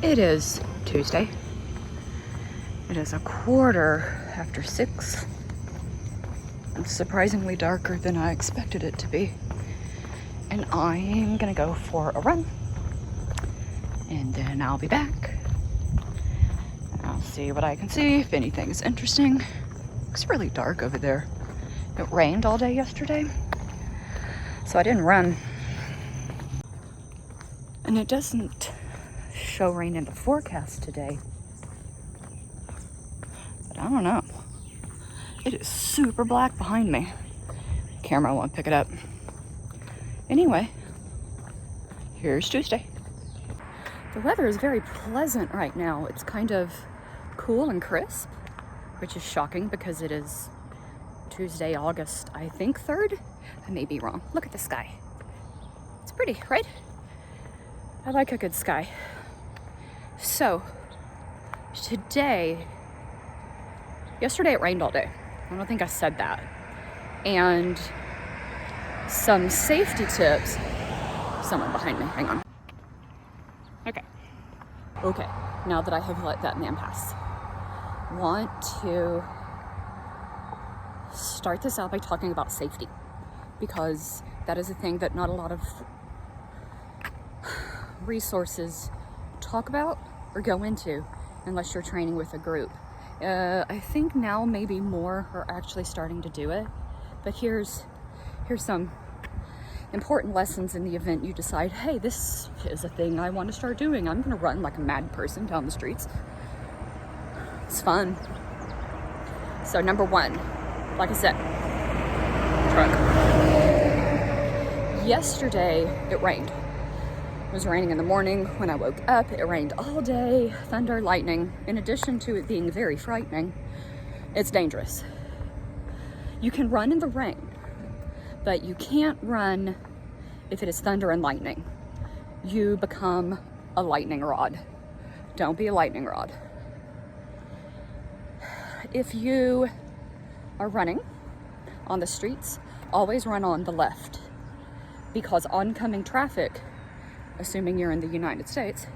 It is Tuesday. It is 6:15. It's surprisingly darker than I expected it to be. And I'm gonna go for a run. And then I'll be back. I'll see what I can see, if anything is interesting. It's really dark over there. It rained all day yesterday, so I didn't run. And it doesn't show rain in the forecast today. But I don't know. It is super black behind me. Camera won't pick it up. Anyway, here's Tuesday. The weather is very pleasant right now. It's kind of cool and crisp, which is shocking because it is Tuesday, August, I think 3rd. I may be wrong. Look at the sky. It's pretty, right? I like a good sky. So, yesterday it rained all day. I don't think I said that. And some safety tips. Someone behind me, hang on. Okay, now that I have let that man pass, want to start this out by talking about safety, because that is a thing that not a lot of resources talk about or go into unless you're training with a group. I think now maybe more are actually starting to do it, but here's some important lessons in the event you decide, hey, this is a thing I want to start doing. I'm gonna run like a mad person down the streets. It's fun. So number one, like I said, truck. Yesterday it rained. It was raining in the morning when I woke up. It rained all day, thunder, lightning. In addition to it being very frightening, it's dangerous. You can run in the rain, but you can't run if it is thunder and lightning. You become a lightning rod. Don't be a lightning rod. If you are running on the streets, always run on the left, because oncoming traffic, assuming you're in the United States,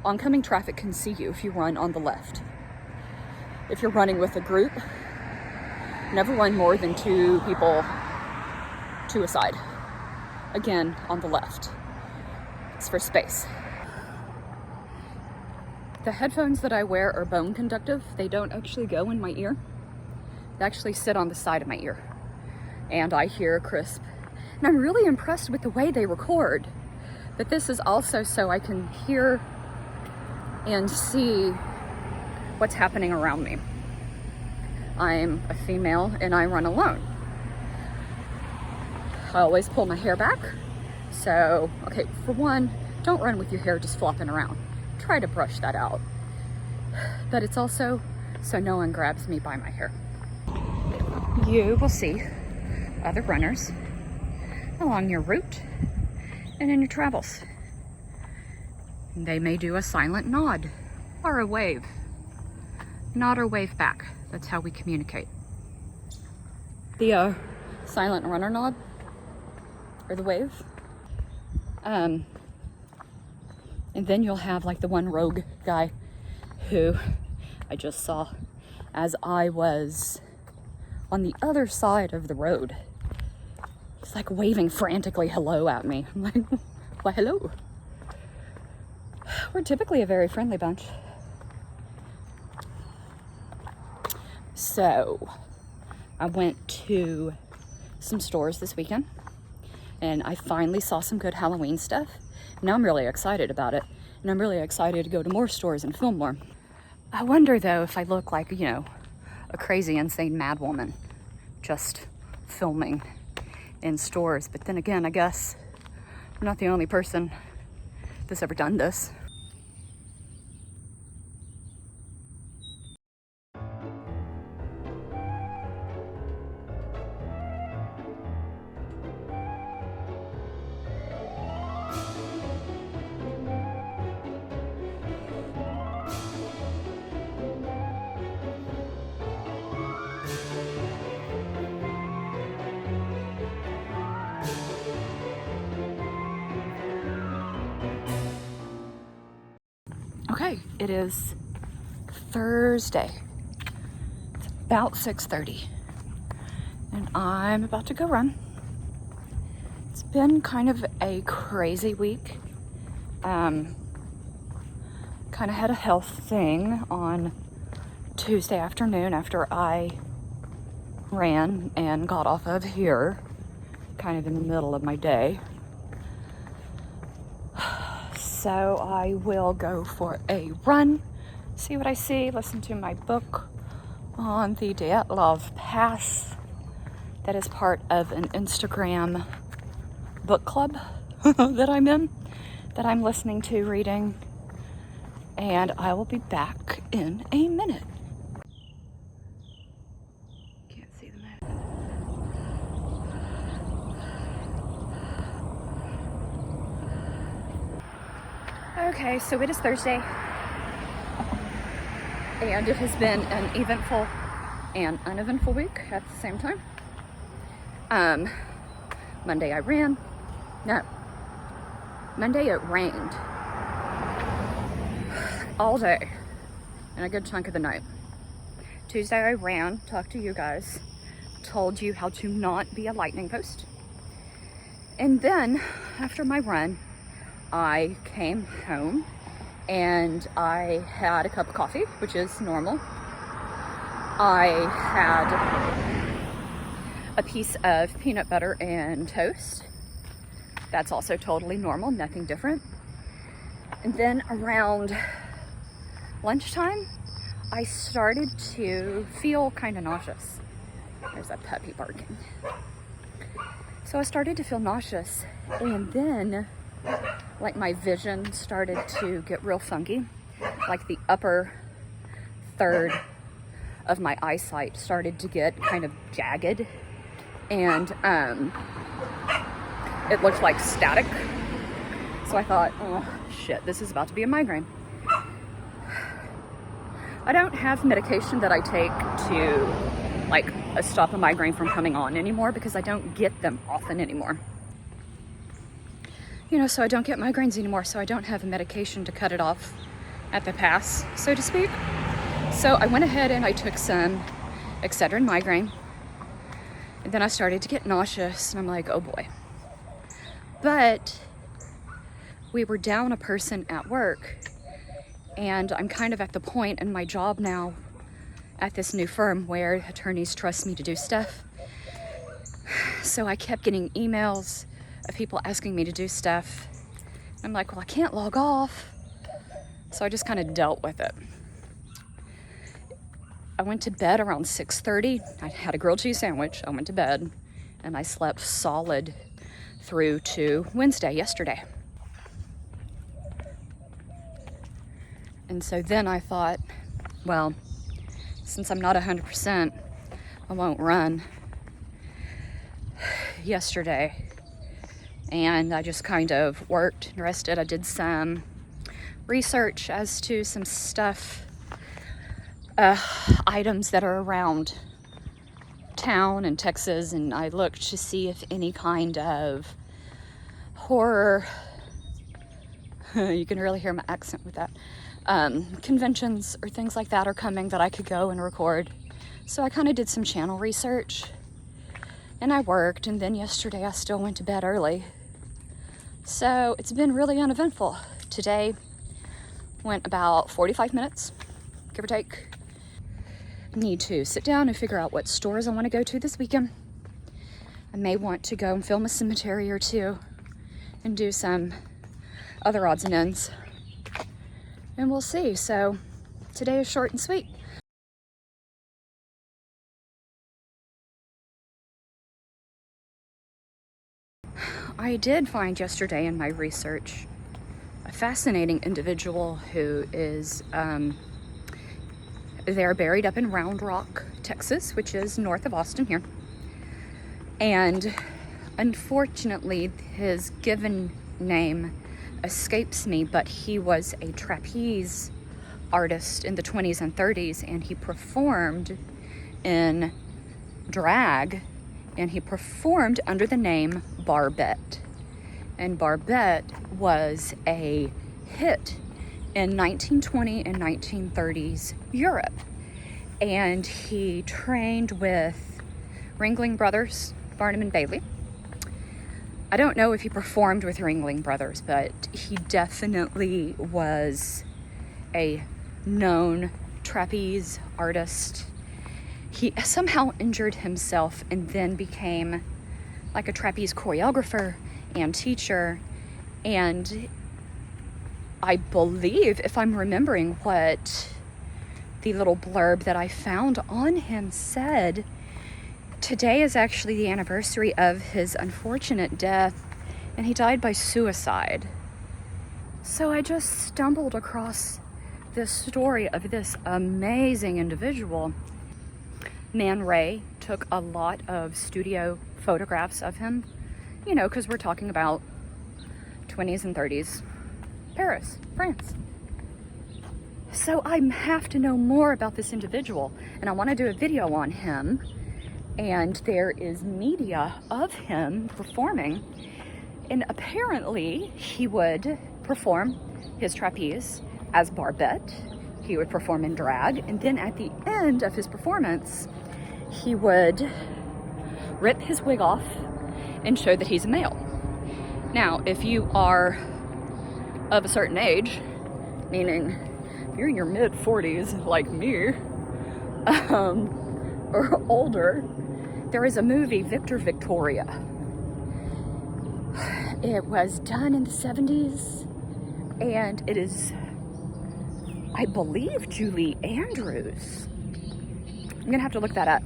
oncoming traffic can see you if you run on the left. If you're running with a group, never run more than 2 people to a side. Again, on the left. It's for space. The headphones that I wear are bone conductive. They don't actually go in my ear. They actually sit on the side of my ear. And I hear crisp. And I'm really impressed with the way they record. But this is also so I can hear and see what's happening around me. I'm a female and I run alone. I always pull my hair back. So, okay, for one, don't run with your hair just flopping around. Try to brush that out. But it's also so no one grabs me by my hair. You will see other runners along your route and in your travels. They may do a silent nod or a wave. Nod or wave back. That's how we communicate. The silent runner nod, or the wave. And then you'll have like the one rogue guy who I just saw as I was on the other side of the road. He's like waving frantically hello at me. I'm like, why hello? We're typically a very friendly bunch. So I went to some stores this weekend and I finally saw some good Halloween stuff. Now I'm really excited about it, and I'm really excited to go to more stores and film more. I wonder though if I look like, you know, a crazy, insane mad woman just filming in stores. But then again, I guess I'm not the only person that's ever done this. It is Thursday. It's about 6:30. And I'm about to go run. It's been kind of a crazy week. Kind of had a health thing on Tuesday afternoon after I ran and got off of here, kind of in the middle of my day. So I will go for a run, see what I see, listen to my book on the Dyatlov Pass. That is part of an Instagram book club that I'm in, that I'm listening to, reading, and I will be back in a minute. Can't see the map. Okay, so it is Thursday, and it has been an eventful and uneventful week at the same time. Monday I ran. No, Monday it rained all day and a good chunk of the night. Tuesday I ran, talked to you guys, told you how to not be a lightning post. And then after my run, I came home and I had a cup of coffee, which is normal. I had a piece of peanut butter and toast. That's also totally normal, nothing different. And then around lunchtime, I started to feel kind of nauseous. There's a puppy barking. So I started to feel nauseous, and then like my vision started to get real funky. Like the upper third of my eyesight started to get kind of jagged, and it looked like static. So I thought, oh shit, this is about to be a migraine. I don't have medication that I take to like stop a migraine from coming on anymore, because I don't get them often anymore. You know, so I don't get migraines anymore, so I don't have a medication to cut it off at the pass, so to speak. So I went ahead and I took some Excedrin migraine, and then I started to get nauseous, and I'm like, oh boy. But we were down a person at work, and I'm kind of at the point in my job now at this new firm where attorneys trust me to do stuff. So I kept getting emails of people asking me to do stuff. I'm like, well, I can't log off. So I just kind of dealt with it. I went to bed around 6:30. I had a grilled cheese sandwich. I went to bed, and I slept solid through to Wednesday, yesterday. And so then I thought, well, since I'm not 100%, I won't run yesterday. And I just kind of worked and rested. I did some research as to some stuff, items that are around town in Texas, and I looked to see if any kind of horror, you can really hear my accent with that, conventions or things like that are coming that I could go and record. So I kind of did some channel research, and I worked, and then yesterday I still went to bed early. So it's been really uneventful. Today went about 45 minutes, give or take. Need to sit down and figure out what stores I want to go to this weekend. I may want to go and film a cemetery or two and do some other odds and ends, and we'll see. So today is short and sweet. I did find yesterday in my research a fascinating individual who is, they're buried up in Round Rock, Texas, which is north of Austin here. And unfortunately, his given name escapes me, but he was a trapeze artist in the 20s and 30s, and he performed in drag, and he performed under the name Barbette. And Barbette was a hit in 1920 and 1930s Europe. And he trained with Ringling Brothers, Barnum and Bailey. I don't know if he performed with Ringling Brothers, but he definitely was a known trapeze artist. He somehow injured himself and then became like a trapeze choreographer and teacher. And I believe, if I'm remembering what the little blurb that I found on him said, today is actually the anniversary of his unfortunate death, and he died by suicide. So I just stumbled across this story of this amazing individual. Man Ray took a lot of studio photographs of him, you know, because we're talking about 20s and 30s, Paris, France. So I have to know more about this individual, and I want to do a video on him. And there is media of him performing, and apparently he would perform his trapeze as Barbette. He would perform in drag, and then at the end of his performance, he would rip his wig off and show that he's a male. Now, if you are of a certain age, meaning if you're in your mid-40s like me, or older, there is a movie, Victor Victoria. It was done in the 70s, and it is, I believe, Julie Andrews. I'm gonna have to look that up.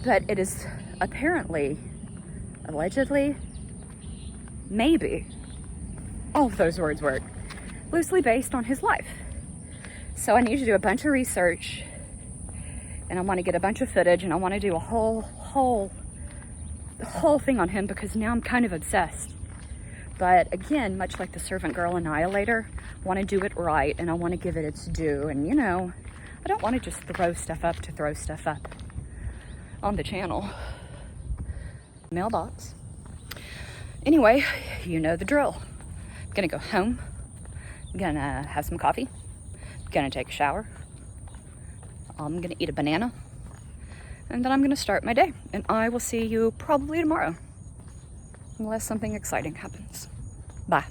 But it is apparently, allegedly, maybe, all of those words work, loosely based on his life. So I need to do a bunch of research, and I want to get a bunch of footage, and I want to do a whole thing on him, because now I'm kind of obsessed. But again, much like the Servant Girl Annihilator, I want to do it right, and I want to give it its due. And you know, I don't want to just throw stuff up to throw stuff up on the channel. Mailbox. Anyway, you know the drill. I'm gonna go home. I'm gonna have some coffee. I'm gonna take a shower. I'm gonna eat a banana. And then I'm gonna start my day. And I will see you probably tomorrow, unless something exciting happens. Bye.